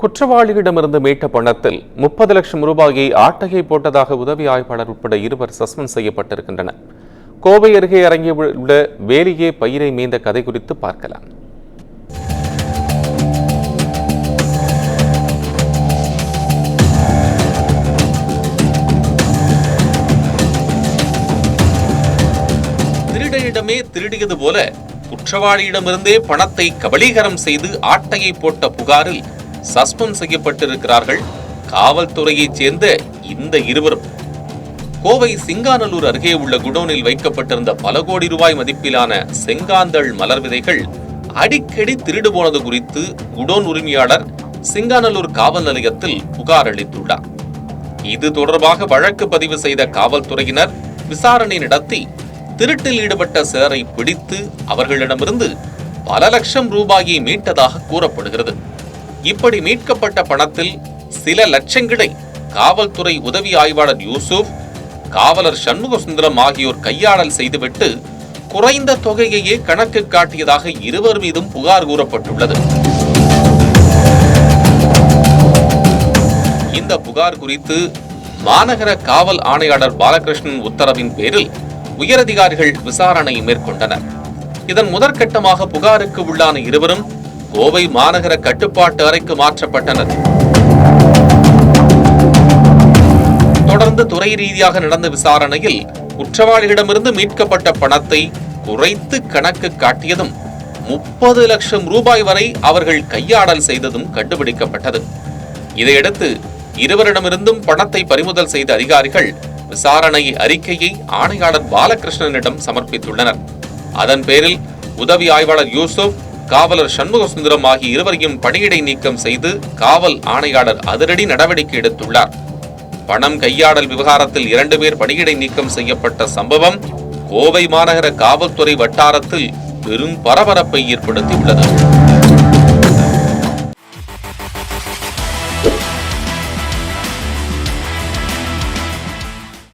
குற்றவாளியிடமிருந்து மீட்ட பணத்தில் 30 லட்சம் ரூபாயை ஆட்டையை போட்டதாக உதவி ஆய்வாளர் உட்பட 2 சஸ்பெண்ட் செய்யப்பட்டிருக்கின்றனர். கோவை அருகே இறங்கியுள்ள வேலியே பயிரை மேய்ந்த கதை குறித்து பார்க்கலாம். திருடனிடமே திருடியது போல குற்றவாளியிடமிருந்தே பணத்தை கபளீகரம் செய்து ஆட்டையை போட்ட புகாரில் சஸ்பெண்ட் செய்யப்பட்டிருக்கிறார்கள் காவல்துறையைச் சேர்ந்த இந்த இருவரும். கோவை சிங்காநல்லூர் அருகே உள்ள குடோனில் வைக்கப்பட்டிருந்த பல கோடி ரூபாய் மதிப்பிலான செங்காந்தள் மலர் விதைகள் அடிக்கடி திருடு போனது குறித்து குடோன் உரிமையாளர் சிங்காநல்லூர் காவல் நிலையத்தில் புகார் அளித்துள்ளார். இது தொடர்பாக வழக்கு பதிவு செய்த காவல்துறையினர் விசாரணை நடத்தி திருட்டில் ஈடுபட்ட சிலரை பிடித்து அவர்களிடமிருந்து பல லட்சம் ரூபாயை மீட்டதாக கூறப்படுகிறது. இப்படி மீட்கப்பட்ட பணத்தில் சில லட்சங்களை காவல்துறை உதவி ஆய்வாளர் யூசுப், காவலர் சண்முக சுந்தரம் ஆகியோர் கையாடல் செய்துவிட்டு குறைந்த தொகையையே கணக்கு காட்டியதாக இருவர் மீதும் புகார் கூறப்பட்டுள்ளது. இந்த புகார் குறித்து மாநகர காவல் ஆணையாளர் பாலகிருஷ்ணன் உத்தரவின் பேரில் உயரதிகாரிகள் விசாரணை மேற்கொண்டனர். இதன் முதற்கட்டமாக புகாருக்கு உள்ளான இருவரும் கோவை மாநகர கட்டுப்பாட்டு அறைக்கு மாற்றப்பட்டனர். தொடர்ந்து துறை ரீதியாக நடந்த விசாரணையில் குற்றவாளிகளிடமிருந்து மீட்கப்பட்ட பணத்தை குறைத்து கணக்கு காட்டியதும் 30 லட்சம் ரூபாய் வரை அவர்கள் கையாடல் செய்ததும் கண்டுபிடிக்கப்பட்டது. இதையடுத்து இருவரிடமிருந்தும் பணத்தை பறிமுதல் செய்த அதிகாரிகள் விசாரணை அறிக்கையை ஆணையாளர் பாலகிருஷ்ணனிடம் சமர்ப்பித்துள்ளனர். அதன் பேரில் உதவி ஆய்வாளர் யூசுப், காவலர் சண்முக சுந்தரம் ஆகிய இருவரையும் பணியிடை நீக்கம் செய்து காவல் ஆணையாளர் அதிரடி நடவடிக்கை எடுத்துள்ளார். பணம் கையாடல் விவகாரத்தில் 2 பேர் பணியிடை நீக்கம் செய்யப்பட்ட சம்பவம் கோவை மாநகர காவல்துறை வட்டாரத்தில் பெரும் பரபரப்பை ஏற்படுத்தியுள்ளது.